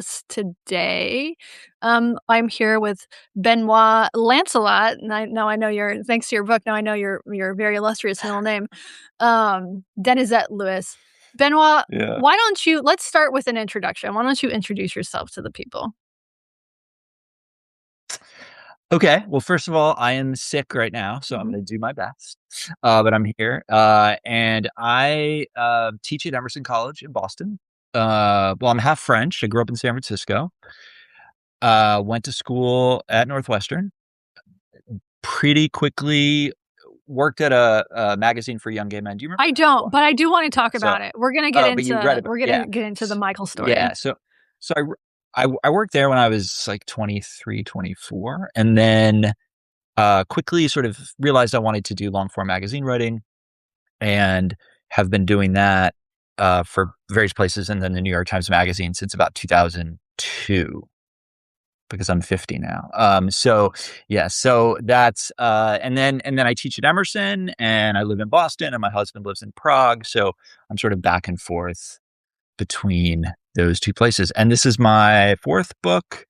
us today. I'm here with Benoit Lancelot, and I know your thanks to your book, now I know your very illustrious middle name, Denizet-Lewis. Benoit, Yeah. let's start with an introduction. Why don't you introduce yourself to the people? Okay. Well, first of all, I am sick right now, so I'm Mhm. going to do my best. But I'm here, and I teach at Emerson College in Boston. Well, I'm half French. I grew up in San Francisco. Went to school at Northwestern. Pretty quickly worked at a magazine for young gay men. Do you remember I that at don't, all? but I do wanna talk So, about it. We're gonna get but you read into about we're yeah, gonna get into the Michael yeah. story. So I worked there when I was like 23, 24, and then quickly sort of realized I wanted to do long form magazine writing and have been doing that for various places and then the New York Times Magazine since about 2002 because I'm 50 now. So yeah, so that's and then I teach at Emerson and I live in Boston and my husband lives in Prague. So I'm sort of back and forth between those two places. And this is my fourth book.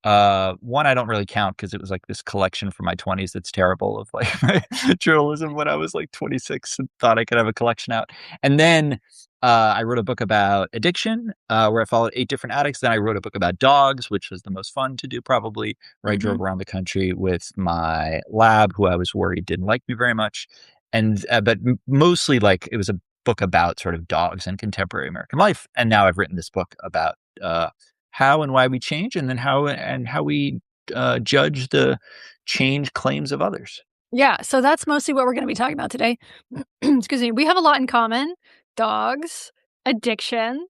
One I don't really count because it was like this collection from my 20s that's terrible of like my journalism when I was like 26 and thought I could have a collection out. And then I wrote a book about addiction, where I followed 8 different addicts. Then I wrote a book about dogs, which was the most fun to do probably, where I drove Mhm. around the country with my lab, who I was worried didn't like me very much. And but mostly like it was a book about sort of dogs and contemporary American life. And now I've written this book about how and why we change, and then how we judge the change claims of others. Yeah, so that's mostly what we're gonna be talking about today. Excuse me. We have a lot in common. Dogs, addiction,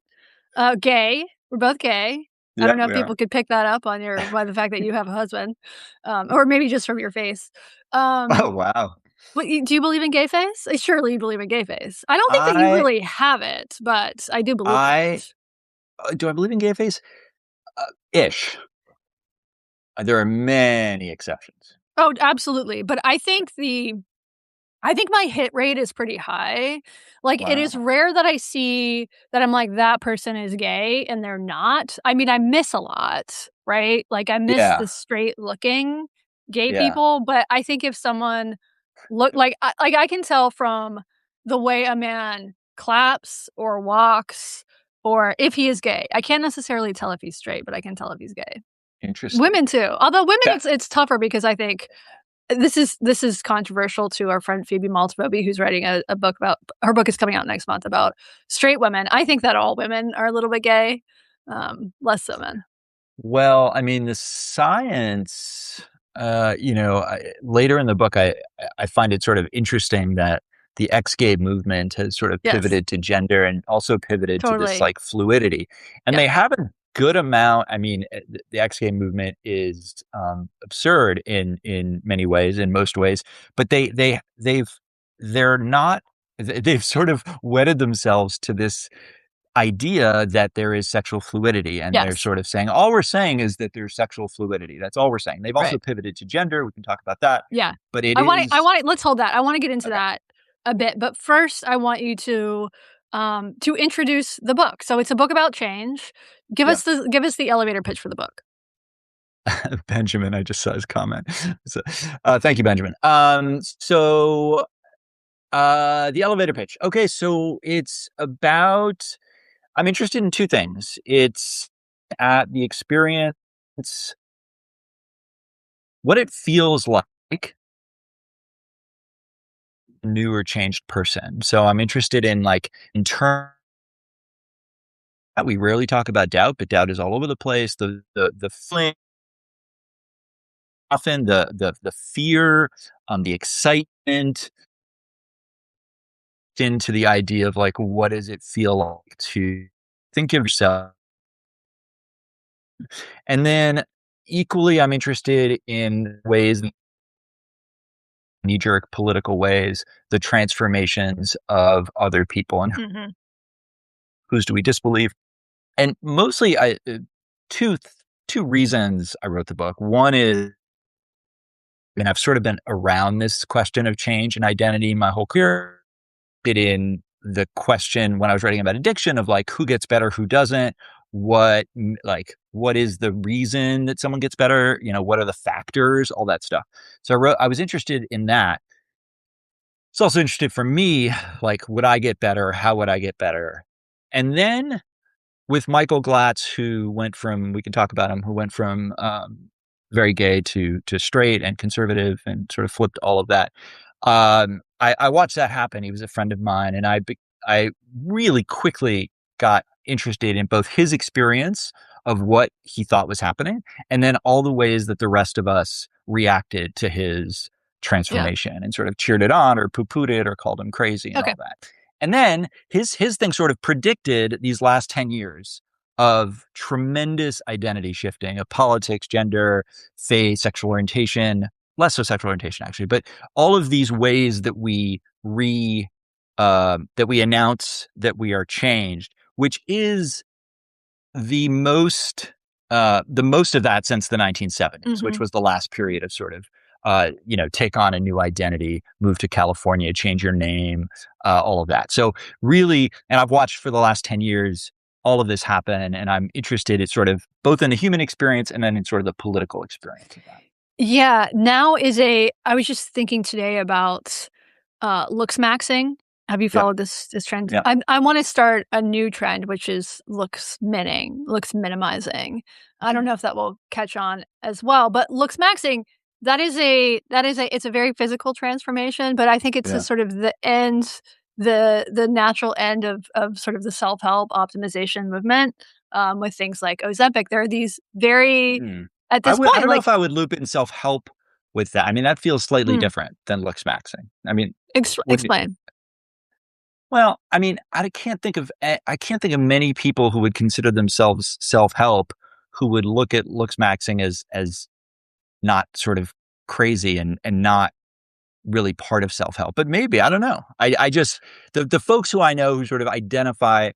gay. We're both gay. I Yeah, don't know if we people are. could pick that up on your by the fact that you have a husband, or maybe just from your face. Um, Oh wow. do you believe in gay face? Surely you believe in gay face. I don't think that you I really have it, but I do believe I it. do I believe in gay face? Ish. There are many exceptions. Oh, absolutely, but I think my hit rate is pretty high. Like, it is Wow. rare that I see that I'm like, "That person is gay," and they're not. I mean, I miss a lot, right? Like, I miss Yeah. the straight looking gay Yeah. people, but I think if someone I can tell from the way a man claps or walks or if he is gay. I can't necessarily tell if he's straight, but I can tell if he's gay. Interesting. Women too. Although women, Yeah. it's tougher because I think this is controversial to our friend Phoebe Maltby, who's writing a book about her book is coming out next month about straight women. I think that all women are a little bit gay, less so men. Well, I mean, the science, later in the book, I find it sort of interesting that the ex-gay movement has sort of Yes, pivoted to gender and also pivoted to this totally. like fluidity, and Yep. they have a good amount. I mean, the ex-gay movement is absurd in many ways, in most ways, but they're not. They've sort of wedded themselves to this idea that there is sexual fluidity, and they're Yes. sort of saying all we're saying is that there's sexual fluidity. That's all we're saying. They've also Right. pivoted to gender. We can talk about that, Yeah. but it I is want it let's hold that. I wanna get into okay. that a bit, but first I want you to introduce the book. So it's a book about change. Yeah. Give us the elevator pitch for the book. Benjamin, I just saw his comment. So, thank you, Benjamin. The elevator pitch. Okay, so it's about. I'm interested in two things. It's at the experience, what it feels like new or changed person. So I'm interested in like in terms that we rarely talk about doubt, but doubt is all over the place. The feeling, often the fear, the excitement, into the idea of like what does it feel like to think of yourself, and then equally I'm interested in ways, knee jerk political ways, the transformations of other people and Mhm. whose do we disbelieve. And mostly, two two reasons I wrote the book. One is, and I've sort of been around this question of change and identity my whole career. It in the question when I was writing about addiction of like who gets better, who doesn't, what is the reason that someone gets better? What are the factors? All that stuff. So I was interested in that. It's also interested for me, like, would I get better? How would I get better? And then with Michael Glatz, who went from, we can talk about him, who went from very gay to straight and conservative and sort of flipped all of that. I watched that happen. He was a friend of mine, and I really quickly got interested in both his experience of what he thought was happening, and then all the ways that the rest of us reacted to his Yeah. transformation and sort of cheered it on or poo-pooed it or called him crazy and Okay. all that. And then his thing sort of predicted these last 10 years of tremendous identity shifting of politics, gender, faith, sexual orientation, less so sexual orientation actually, but all of these ways that we announce that we are changed, which is the most of that since the 1970s, which Mm-hmm. was the last period of sort of take on a new identity, move to California, change your name, all of that. So really, and I've watched for the last 10 years all of this happen, and I'm interested in sort of both in the human experience and then in sort of the political experience of that. Yeah, I was just thinking today about, looks maxing. Have you Yep. followed this trend? Yep. I wanna start a new trend, which is looks minimizing. I don't know if that will catch on as well, but looks maxing, it's a very physical transformation, but I think it's a Yeah. sort of the natural end of sort of the self-help optimization movement, with things like Ozempic. There are these very Hmm. at I this would. I point, don't know like if I would loop in self help with that. I mean, that feels slightly mm. different than looks maxing. I mean, would Explain. well, I mean, I can't think of many people who would consider themselves self help who would look at looks maxing as not sort of crazy and not really part of self help. But maybe I don't know. I just the folks who I know who sort of identify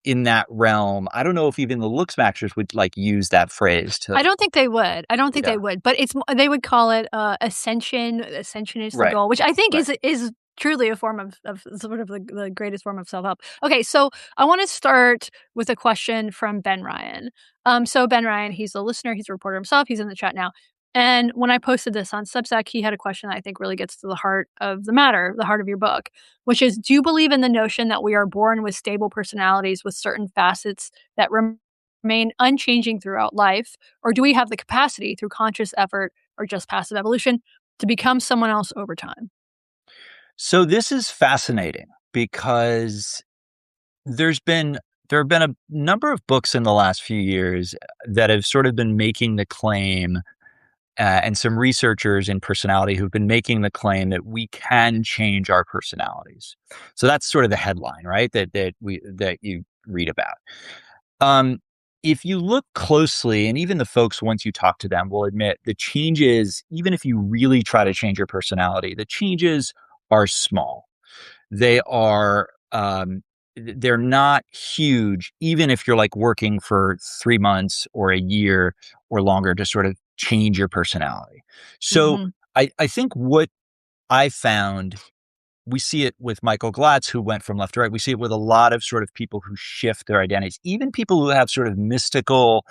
in that realm. I don't know if even the looks maxers would like use that phrase to. I don't think they would. I don't think Yeah. they would, but they would call it, ascension. Ascension is the Right. goal, which I think Right. is truly a form of sort of the greatest form of self-help. Okay, so I wanna start with a question from Ben Ryan. So Ben Ryan, he's a listener, he's a reporter himself, he's in the chat now, and when I posted this on Substack, he had a question that I think really gets to the heart of the matter, the heart of your book, which is, do you believe in the notion that we are born with stable personalities with certain facets that remain unchanging throughout life? Or do we have the capacity through conscious effort or just passive evolution to become someone else over time? So this is fascinating because there's been there have been a number of books in the last few years that have sort of been making the claim, and some researchers in personality who've been making the claim that we can change our personalities. So that's sort of the headline, right? That you read about. Um, if you look closely, and even the folks once you talk to them will admit the changes, even if you really try to change your personality, the changes are small. They are they're not huge, even if you're like working for 3 months or a year or longer to sort of change your personality. So Mhm. I think what I found, we see it with Michael Glatz, who went from left to right. We see it with a lot of sort of people who shift their identities, even people who have sort of mystical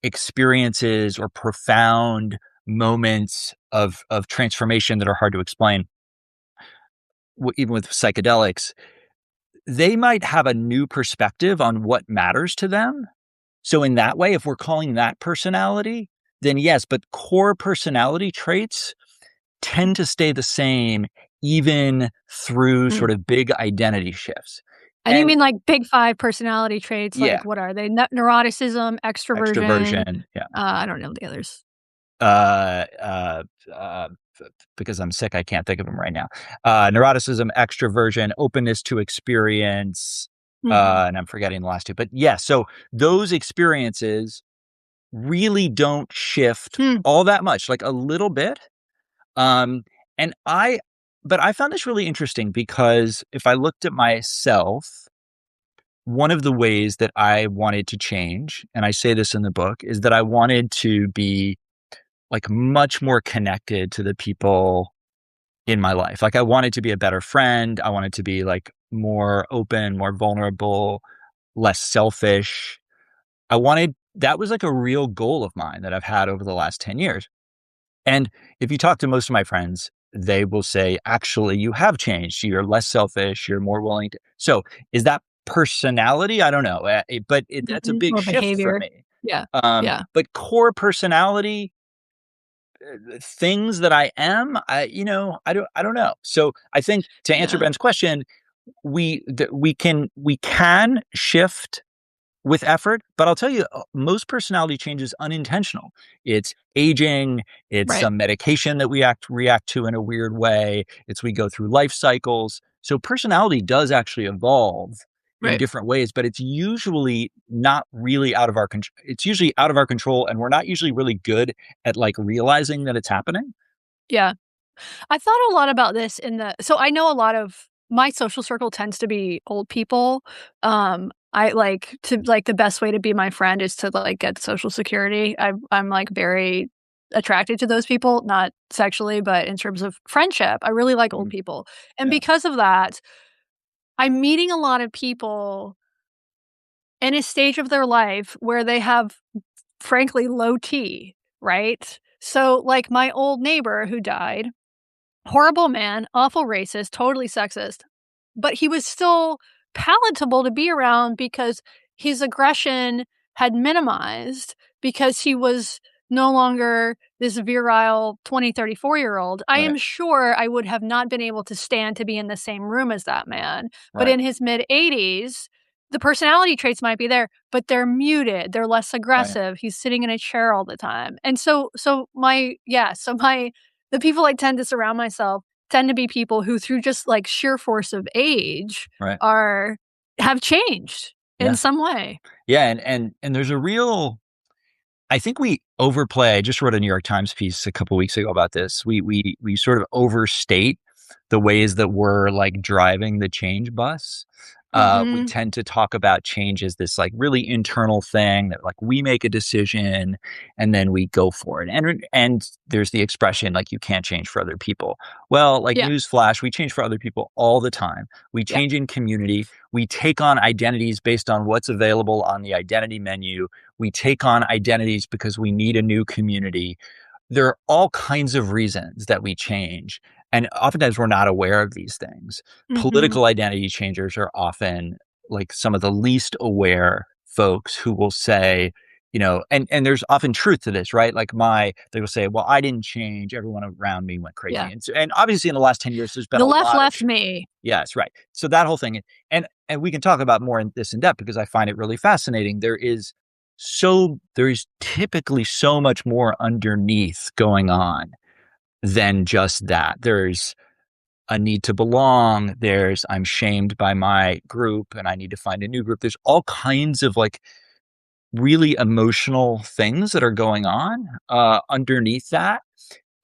experiences or profound moments of transformation that are hard to explain, even with psychedelics. They might have a new perspective on what matters to them. So in that way, if we're calling that personality, then yes, but core personality traits tend to stay the same even through Mm. sort of big identity shifts. And you And mean like big 5 personality traits, yeah, like what are they? Neuroticism, extroversion, extroversion, yeah. I don't know the others. Uh, uh, uh, because I'm sick, I can't think of them right now. Neuroticism, extroversion, openness to experience, Mhm. and I'm forgetting the last two. But yeah, so those experiences really don't shift Hmm. all that much, like a little bit. Um, and but I found this really interesting because if I looked at myself, one of the ways that I wanted to change, and I say this in the book, is that I wanted to be like much more connected to the people in my life. Like I wanted to be a better friend. I wanted to be like more open, more vulnerable, less selfish. I wanted, that was like a real goal of mine that I've had over the last 10 years. And if you talk to most of my friends, they will say, actually, you have changed. You're less selfish. You're more willing to. So is that personality? I don't know. That's a big Or shift for behavior. me. Yeah. Yeah. But core personality, things that I am, I don't know. So I think to answer Yeah. Ben's question, we can shift with effort, but I'll tell you, most personality change is unintentional. It's aging, it's Right. some medication that we react to in a weird way, it's we go through life cycles. So personality does actually evolve in Right. different ways, but it's usually not really out of our control. It's usually out of our control, and we're not usually really good at like realizing that it's happening. Yeah. I thought a lot about this so I know a lot of my social circle tends to be old people. I like to like the best way to be my friend is to like get social security. I'm like very attracted to those people, not sexually, but in terms of friendship. I really like old Mhm. people. And Yeah, because of that, I'm meeting a lot of people in a stage of their life where they have frankly low T, right? So like my old neighbor who died, horrible man, awful racist, totally sexist, but he was still palatable to be around because his aggression had minimized because he was no longer this virile 20, 34-year-old. I right, am sure I would have not been able to stand to be in the same room as that man, but right, in his mid-80s, the personality traits might be there, but they're muted, they're less right, aggressive, he's sitting in a chair all the time, and so my the people I tend to surround myself tend to be people who through just, like, sheer force of age right. are have changed in Yeah, some way. yeah, and there's a real, I think we overplay. I just wrote a New York Times piece a couple weeks ago about this. We sort of overstate the ways that we're like driving the change bus. We Mhm. tend to talk about change as this like really internal thing that like we make a decision and then we go for it. And there's the expression like you can't change for other people. Well, like Yeah, newsflash, we change for other people all the time. We yeah. change in community. We take on identities based on what's available on the identity menu. We take on identities because we need a new community. There are all kinds of reasons that we change. And oftentimes we're not aware of these things. Mhm. Political identity changers are often like some of the least aware folks who will say, and there's often truth to this, right? They will say, well, I didn't change. Everyone around me went crazy. Yeah. And obviously in the last 10 years, there's been The a left lot of left me. Yes, right. So that whole thing, and we can talk about more in this in depth because I find it really fascinating. There is typically so much more underneath going on than just that. There's a need to belong. There's I'm shamed by my group and I need to find a new group. There's all kinds of like really emotional things that are going on underneath that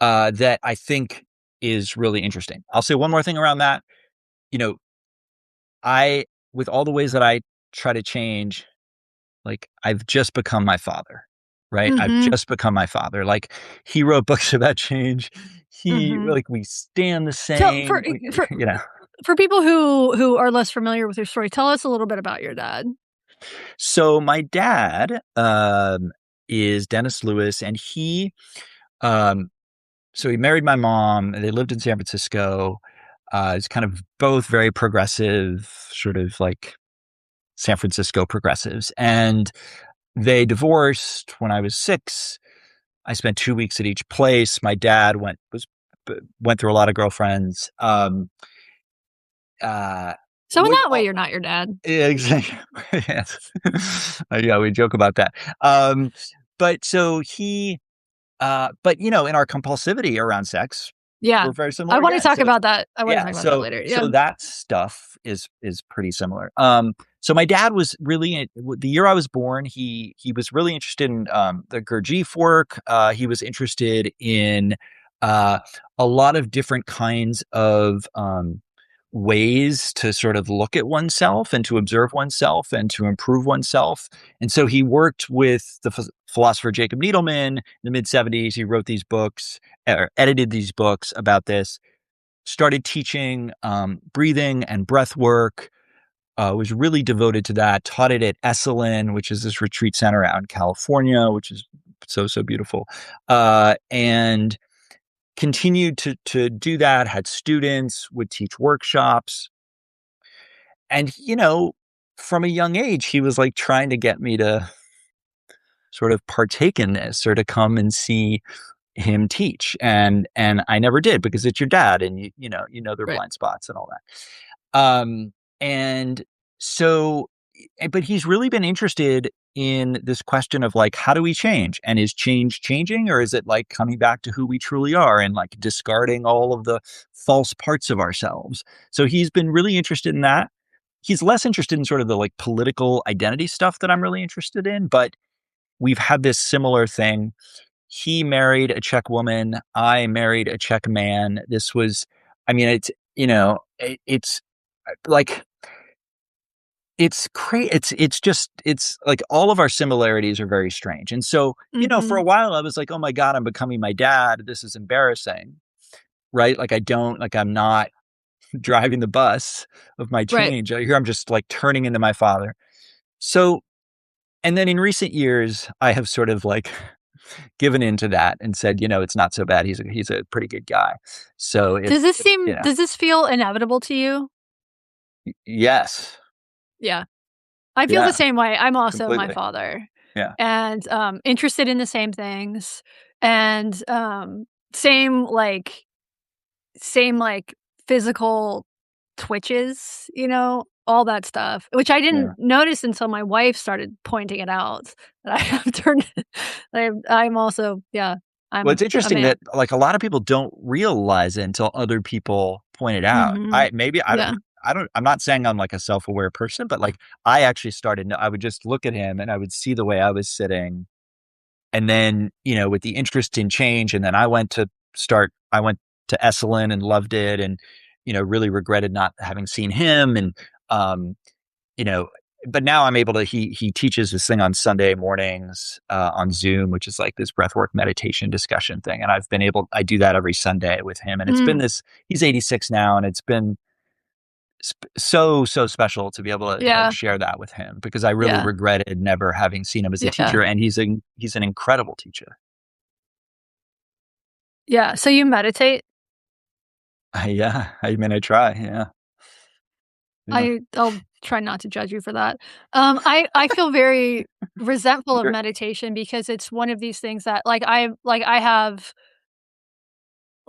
that I think is really interesting. I'll say one more thing around that. You know, I with all the ways that I try to change, like I've just become my father, right? I've Mhm. just become my father. Like he wrote books about change. He Mhm. like we stand the So same. We, you know. for people who are less familiar with your story, tell us a little bit about your dad. So my dad is Dennis-Lewis, and um he married my mom. They lived in San Francisco. It's kind of both very progressive, sort of like San Francisco progressives, and they divorced when I was 6. I spent 2 weeks at each place. My dad went through a lot of girlfriends. Uh, So in was that way, all you're not your dad. Yeah, exactly. Yes. Yeah, we joke about that. But so he but, in our compulsivity around sex, Yeah. we're very I similar wanna again. talk So about that. I wanna yeah, talk about that so later. Yeah. so that stuff is pretty similar. So my dad was really the year I was born, he was really interested in the Gurdjieff work. He was interested in uh, a lot of different kinds of ways to sort of look at oneself and to observe oneself and to improve oneself. And so he worked with the philosopher Jacob Needleman in the mid 70s. He wrote these books or edited these books about this, started teaching breathing and breath work, was really devoted to that, taught it at Esalen, which is this retreat center out in California, which is so beautiful. And continued to do that, had students, would teach workshops. And, from a young age, he was like trying to get me to sort of partake in this or to come and see him teach. And I never did because it's your dad and you know their Right. blind spots and all that. And so but he's really been interested in this question of like, how do we change? And is change changing, or is it like coming back to who we truly are and like discarding all of the false parts of ourselves? So he's been really interested in that. He's less interested in sort of the like political identity stuff that I'm really interested in, but we've had this similar thing. He married a Czech woman. I married a Czech man. This was, I mean, it's like, it's like all of our similarities are very strange. And so, for Mm-hmm. a while I was like, oh my God, I'm becoming my dad. This is embarrassing. Right. Like I'm not driving the bus of my Right. change. Here I'm just like turning into my father. So, and then in recent years, I have sort of like given into that and said, it's not so bad. He's a pretty good guy. So Does this feel inevitable to you? yes, Yeah. I feel the yeah, same way. I'm also my completely, father yeah, and, interested in the same things and, same, like same, like, physical twitches, all that stuff, which I didn't yeah. notice until my wife started pointing it out that I have turned I'm also yeah, Well, I'm it's a interesting man. that like a lot of people don't realize it until other people point it out. Mhm. Yeah. I'm not saying I'm like a self-aware person, but like I actually started. I would just look at him and I would see the way I was sitting, and then with the interest in change, and then I went to Esalen and loved it, and really regretted not having seen him, and um, you know, but now I'm able to he teaches this thing on Sunday mornings on Zoom, which is like this breathwork meditation discussion thing. And I do that every Sunday with him. And it's been Mm. this, he's 86 now, and it's been so special to be able to Yeah. share that with him because I really Yeah. regretted never having seen him as a Yeah. teacher. And he's an incredible teacher. Yeah. So you meditate? Yeah. I mean, I try. Yeah. Yeah. I'll try not to judge you for that. I feel very resentful of You're meditation because it's one of these things that I have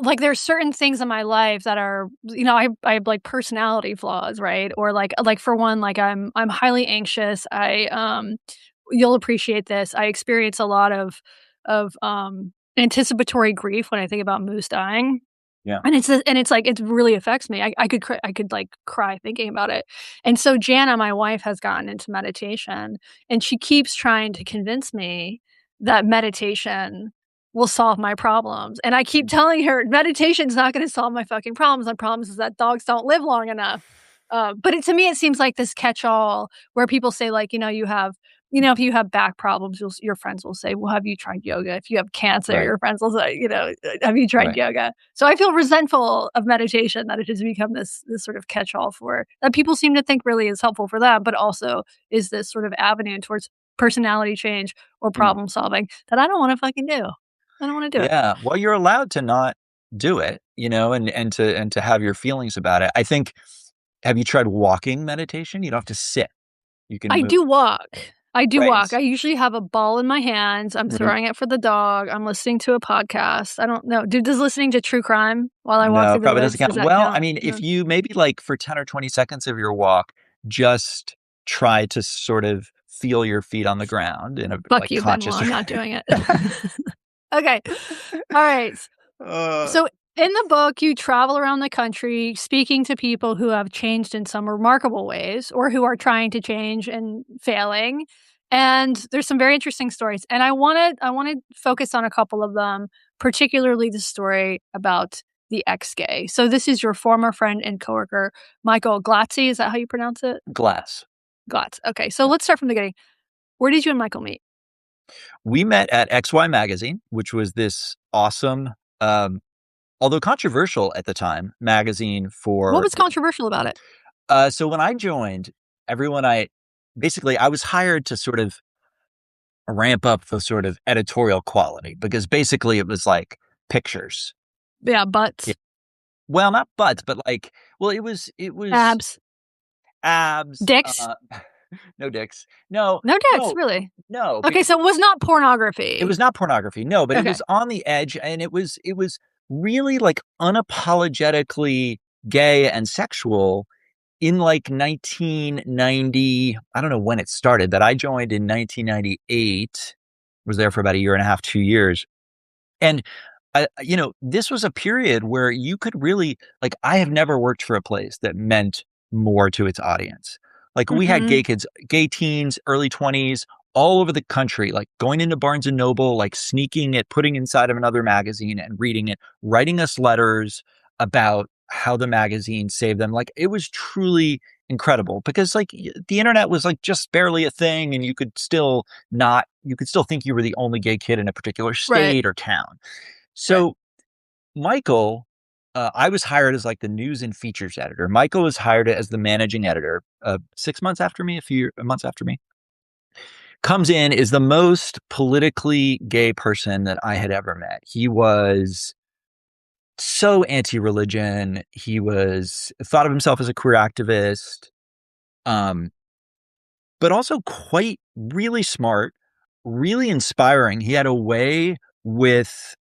like, there's certain things in my life that are I have, like, personality flaws, right? Or, for one, like, I'm highly anxious. You'll appreciate this. I experience a lot of anticipatory grief when I think about Moose dying. yeah. And it's like, it really affects me. I could, like, cry thinking about it. And so Jana, my wife, has gotten into meditation, and she keeps trying to convince me that meditation will solve my problems, and I keep telling her, "Meditation's not gonna solve my fucking problems. My problems is that dogs don't live long enough." But to me, it seems like this catch-all where people say, like, if you have back problems, your friends will say, "Well, have you tried yoga?" If you have cancer, Right. your friends will say, "Have you tried Right. yoga?" So I feel resentful of meditation that it has become this sort of catch-all for that people seem to think really is helpful for them, but also is this sort of avenue towards personality change or Mm. problem solving that I don't wanna fucking do. I don't wanna do it. Yeah. Well, you're allowed to not do it, and to have your feelings about it. I think, have you tried walking meditation? You don't have to sit. You can I move. do walk. I do Right. walk. I usually have a ball in my hands, I'm Mhm. throwing it for the dog, I'm listening to a podcast. I don't know. Does listening to true crime while I walk No, through the probably doesn't woods, does count. that Well, I count? mean, No. if you maybe like for 10 or 20 seconds of your walk, just try to sort of feel your feet on the ground in a Fuck like you, Benoit, conscious I'm way. not doing it. Okay. Alright. Uh, So in the book, you travel around the country speaking to people who have changed in some remarkable ways or who are trying to change and failing. And there's some very interesting stories. And I want to focus on a couple of them, particularly the story about the ex-gay. So this is your former friend and coworker, Michael Glatzy. Is that how you pronounce it? glass. Glatz. Okay. So let's start from the beginning. Where did you and Michael meet? We met at XY Magazine, which was this awesome, um, although controversial at the time, magazine What for was controversial about it? so when I joined, everyone I was hired to sort of ramp up the sort of editorial quality because basically it was like pictures. Yeah, Yeah. butts, Well, not butts, but like, well, it was abs, abs, dicks. no dicks. No, No dicks, no, really. no, Okay, because so it was not it was pornography. not pornography. No, but it Okay. was on the edge and it was really like unapologetically gay and sexual in like 1990. I don't know when it started, but I joined in 1998. Was there for about a year and a half, 2 years. And this was a period where you could really like I have never worked for a place that meant more to its audience. Like we had Mm-hmm. gay kids, gay teens, early 20s all over the country, like going into Barnes and Noble, like sneaking it, putting inside of another magazine and reading it, writing us letters about how the magazine saved them. Like it was truly incredible because like the internet was like just barely a thing and you could still think you were the only gay kid in a particular Right. state or town. Right. So Michael, I was hired as like the news and features editor. Michael was hired as the managing editor 6 months after me, a few months after me. Comes in, is the most politically gay person that I had ever met. He was so anti-religion. He was thought of himself as a queer activist, um, but also quite really smart, really inspiring. He had a way with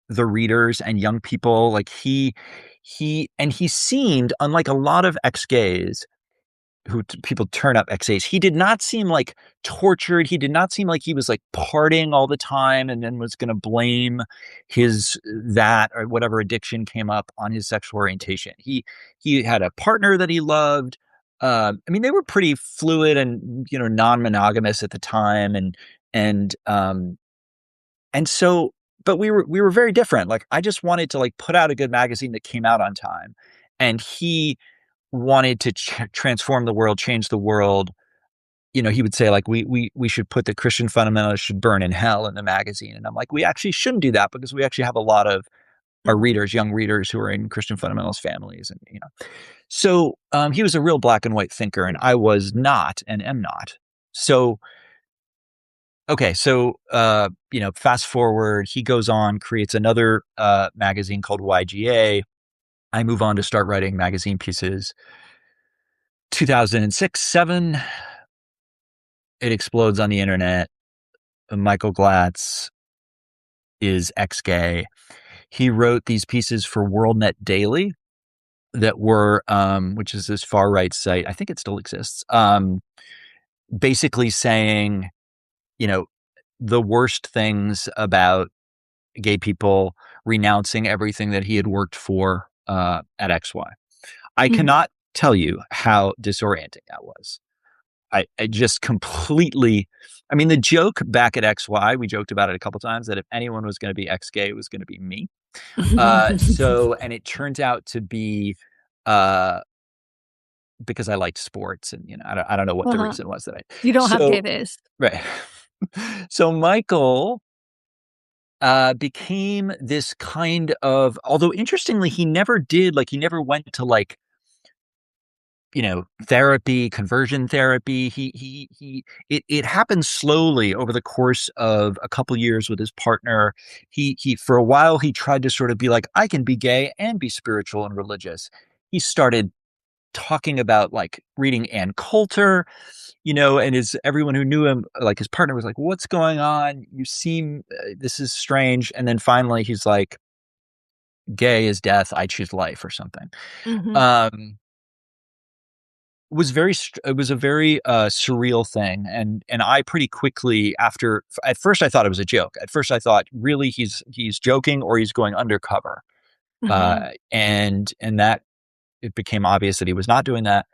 the readers and young people. Like he seemed, unlike a lot of ex-gays people turn up ex-gays, he did not seem like tortured. He did not seem like he was like partying all the time and then was going to blame his that or whatever addiction came up on his sexual orientation. He had a partner that he loved. I mean, they were pretty fluid and non-monogamous at the time, and so, but we were very different. Like I just wanted to like put out a good magazine that came out on time, and he wanted to transform the world, change the world. He would say like we should put the Christian fundamentalists should burn in hell in the magazine, and I'm like, we actually shouldn't do that because we actually have a lot of our readers, young readers, who are in Christian fundamentalist families, and. So he was a real black and white thinker, and I was not, and am not. So okay, so fast forward, he goes on, creates another magazine called YGA. I move on to start writing magazine pieces. 2006, 7, it explodes on the internet. Michael Glatz is ex-gay. He wrote these pieces for WorldNet Daily that were, which is this far right site. I think it still exists. Basically saying, you know, the worst things about gay people, renouncing everything that he had worked for at XY. I Mm-hmm. cannot tell you how disorienting that was. I just completely, I mean, the joke back at XY, we joked about it a couple times that if anyone was going to be ex-gay, it was going to be me. And it turns out to be uh, because I liked sports and, I don't know what the Uh-huh. reason was that You don't have gay so, days. right. So Michael became this kind of, although interestingly, he never went to like, therapy, conversion therapy. It happened slowly over the course of a couple years with his partner. For a while, he tried to sort of be like, I can be gay and be spiritual and religious. He started talking about like reading Ann Coulter, and everyone who knew him, like his partner was like, what's going on? You seem, this is strange. And then finally he's like, gay is death. I choose life or something. Mm-hmm. Um, it was a very surreal thing, and I pretty quickly at first I thought it was a joke. At first I thought really he's joking or he's going undercover, Mm-hmm. and that it became obvious that he was not doing that.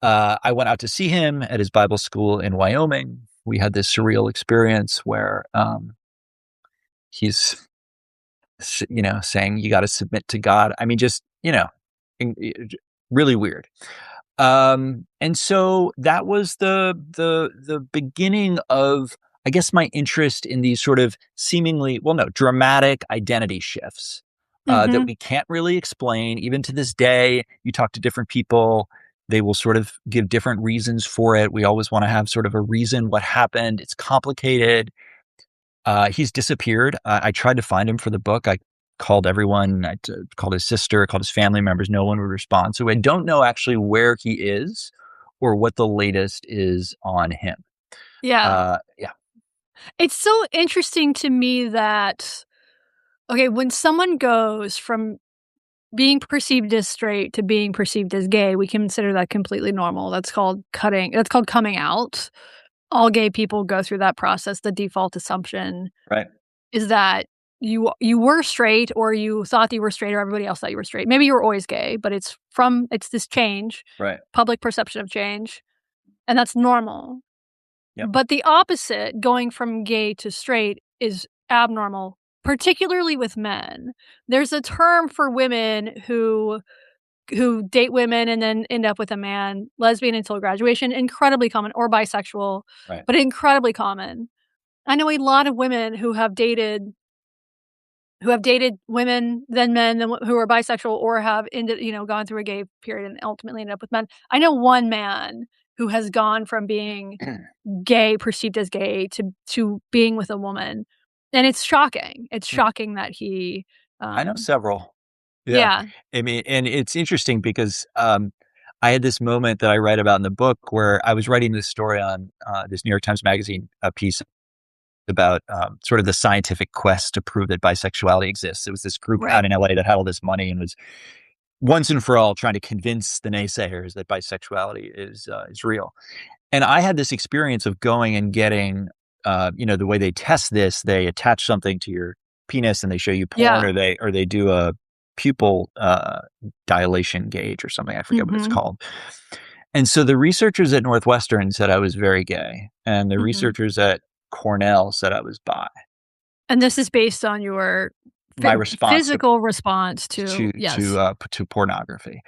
I went out to see him at his Bible school in Wyoming. We had this surreal experience where he's saying you got to submit to God. I mean, just really weird. And so that was the beginning of, I guess, my interest in these sort of seemingly, well, no, dramatic identity shifts that Mm-hmm. we can't really explain. Even to this day, you talk to different people, They will sort of give different reasons for it. We always want to have sort of a reason what happened. It's complicated. He's disappeared. I tried to find him for the book. I called everyone. Called his sister, called his family members. No one would respond. So I don't know actually where he is or what the latest is on him. Yeah. Yeah. It's so interesting to me that, okay, when someone goes from being perceived as straight to being perceived as gay, we consider that completely normal. That's called coming out. All gay people go through that process. The default assumption Right. is that you were straight, or you thought that you were straight, or everybody else thought you were straight. Maybe you were always gay, but it's this change, Right. public perception of change, and that's normal. Yep. But the opposite, going from gay to straight, is abnormal, particularly with men. There's a term for women who date women and then end up with a man, lesbian until graduation, incredibly common, or bisexual, Right. but incredibly common. I know a lot of women who have dated women, then men, then who are bisexual, or have ended, gone through a gay period and ultimately ended up with men. I know one man who has gone from being gay, perceived as gay, to being with a woman, and it's shocking. It's shocking that he, I know um several. Yeah. Yeah, I mean, and it's interesting because I had this moment that I write about in the book where I was writing this story on this New York Times Magazine piece about sort of the scientific quest to prove that bisexuality exists. It was this group out right. in LA that had all this money and was once and for all trying to convince the naysayers that bisexuality is real. And I had this experience of going and getting, the way they test this, they attach something to your penis and they show you porn, Yeah. or they do a pupil dilation gauge or something. I forget what it's Mhm, called. And so the researchers at Northwestern said I was very gay, and the mhm. researchers at Cornell said I was bi. And this is based on your My response physical response to, yes. to pornography.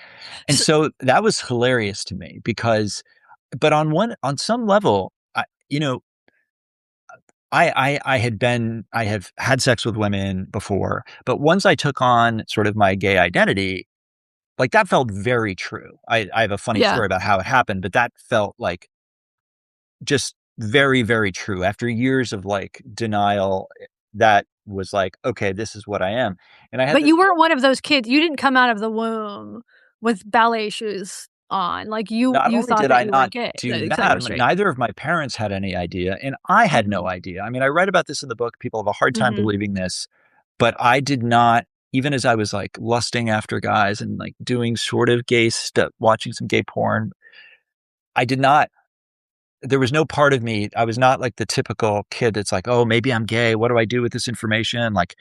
And S so that was hilarious to me because, but on some level, you know, I have had sex with women before, but once I took on sort of my gay identity, like that felt very true. I have a funny Yeah. story about how it happened, but that felt like just very, very true. After years of like denial, that was like, okay, this is what I am. And I had But this you weren't one of those kids. You didn't come out of the womb with ballet shoes on. Like, Not you only thought did that I you were not gay, that do you thought you that, were straight. neither of my parents had any idea, and I had no Mhm, idea. I mean, I write about this in the book. People have a hard time mhm. believing this, but I did not, even as I was like lusting after guys and like doing sort of gay stuff, watching some gay porn, I did not, there was no part of me, I was not like the typical kid that's like, oh, maybe I'm gay. What do I do with this information? Like,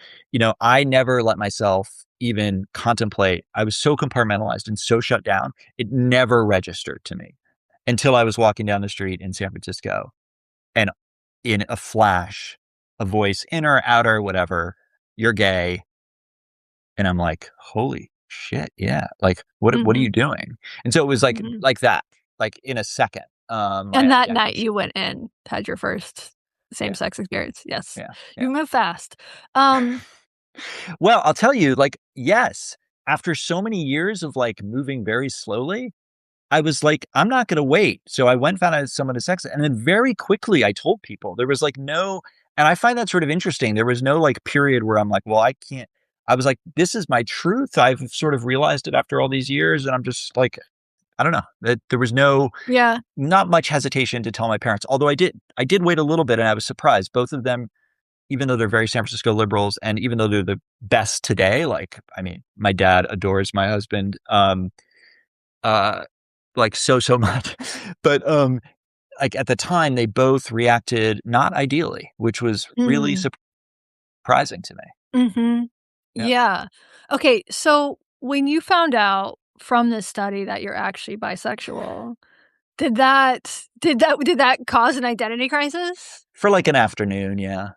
I never let myself even contemplate. I was so compartmentalized and so shut down. It never registered to me until I was walking down the street in San Francisco and in a flash, a voice, inner, outer, whatever, you're gay. And I'm like, holy shit, yeah. Like, what are Mhm, you doing? And so it was mhm. like that, like in a second. And that Yeah, night you went and had your first yeah, same-sex experience. Yes. yeah, yeah. You move fast. Um, Well, I'll tell you, like, yes, after so many years of like moving very slowly, I was like, I'm not gonna wait. So I went found out someone to sex, and then very quickly I told people. There was like no, and I find that sort of interesting. There was no like period where I'm like, well, I can't. I was like, this is my truth. I've sort of realized it after all these years, and I'm just like, I don't know. That there was yeah. not much hesitation to tell my parents. Although I did wait a little bit, and I was surprised. Both of them, even though they're very San Francisco liberals, and even though they're the best today, like, I mean, my dad adores my husband, uh, like so much, but like at the time, they both reacted not ideally, which was really Mm, surprising to me. mhm. Yeah. Yeah. Okay, so when you found out from this study that you're actually bisexual, did that cause an identity crisis? For like an afternoon, yeah.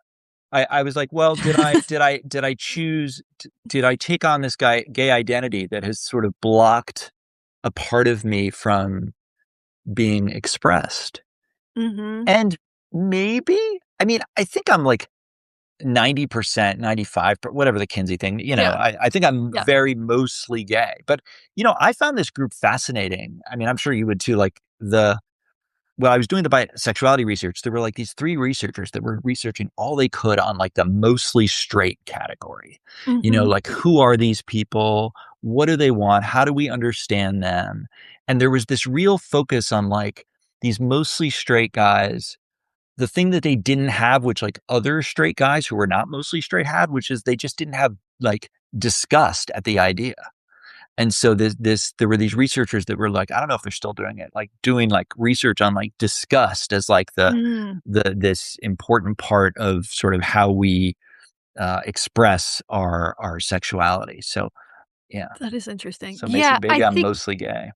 I was like, well, did I choose? Did I take on this gay identity that has sort of blocked a part of me from being expressed? Mhm. And maybe, I mean, I think I'm like 90%, 95, whatever the Kinsey thing, Yeah. I think I'm Yeah. very mostly gay. But, I found this group fascinating. I mean, I'm sure you would too. Like when I was doing the bisexuality research, there were like these three researchers that were researching all they could on like the mostly straight category. Mhm. Like who are these people? What do they want? How do we understand them? And there was this real focus on like these mostly straight guys. The thing that they didn't have, which like other straight guys who were not mostly straight had, which is they just didn't have like disgust at the idea. And so there were these researchers that were like, I don't know if they're still doing it, like doing like research on like disgust as like Mm. this important part of sort of how we express our sexuality. So yeah, That is interesting. so Yeah, maybe I'm mostly gay.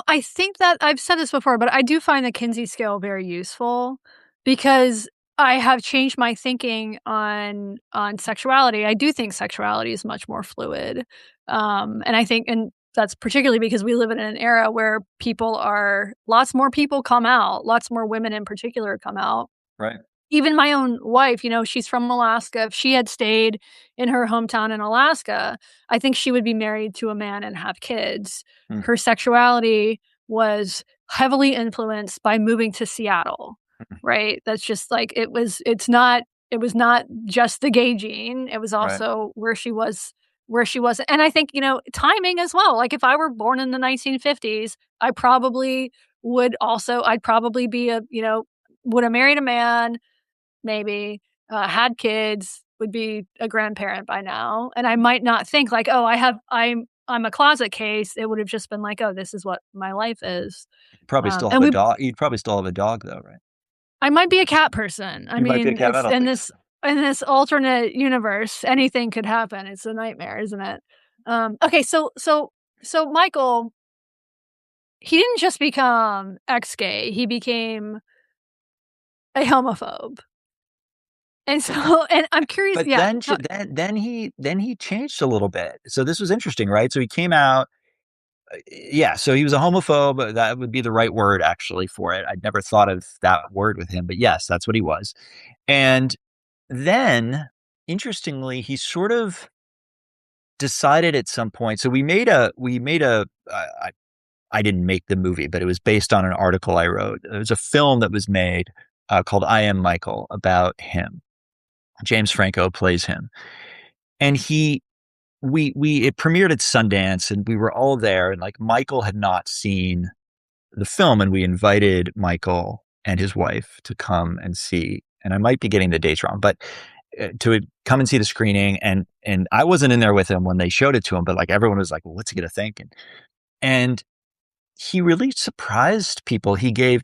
I think that I've said this before, but I do find the Kinsey scale very useful because I have changed my thinking on sexuality. I do think sexuality is much more fluid. And that's particularly because we live in an era where lots more people come out, lots more women in particular come out. Right. Even my own wife, she's from Alaska. If she had stayed in her hometown in Alaska, I think she would be married to a man and have kids. Mm, Her sexuality was heavily influenced by moving to Seattle, mm, right? That's just like it was not just the gay gene, it was right. also where she was. And I think, timing as well. Like if I were born in the 1950s, I'd probably be would have married a man, maybe, had kids, would be a grandparent by now, and I might not think like, "Oh, I'm a closet case." It would have just been like, "Oh, this is what my life is." Probably still have And a we dog. You'd probably still have a dog though, right? I might be a cat person. I You might be a mean, cat. I it's don't think so. in this alternate universe, anything could happen. It's a nightmare, isn't it? Okay, so Michael, he didn't just become ex-gay, he became a homophobe. And so and I'm curious, But yeah, then he changed a little bit. So this was interesting, right? So he came out. Yeah, so he was a homophobe. That would be the right word actually for it. I'd never thought of that word with him, but yes, that's what he was. And then, interestingly, he sort of decided at some point. So we made a. I didn't make the movie, but it was based on an article I wrote. There was a film that was made called "I Am Michael" about him. James Franco plays him, and we it premiered at Sundance, and we were all there, and like Michael had not seen the film, and we invited Michael and his wife to come and see. And I might be getting the dates wrong, but to come and see the screening. And I wasn't in there with him when they showed it to him, but like everyone was like, well, "What's he gonna think?" And he really surprised people. He gave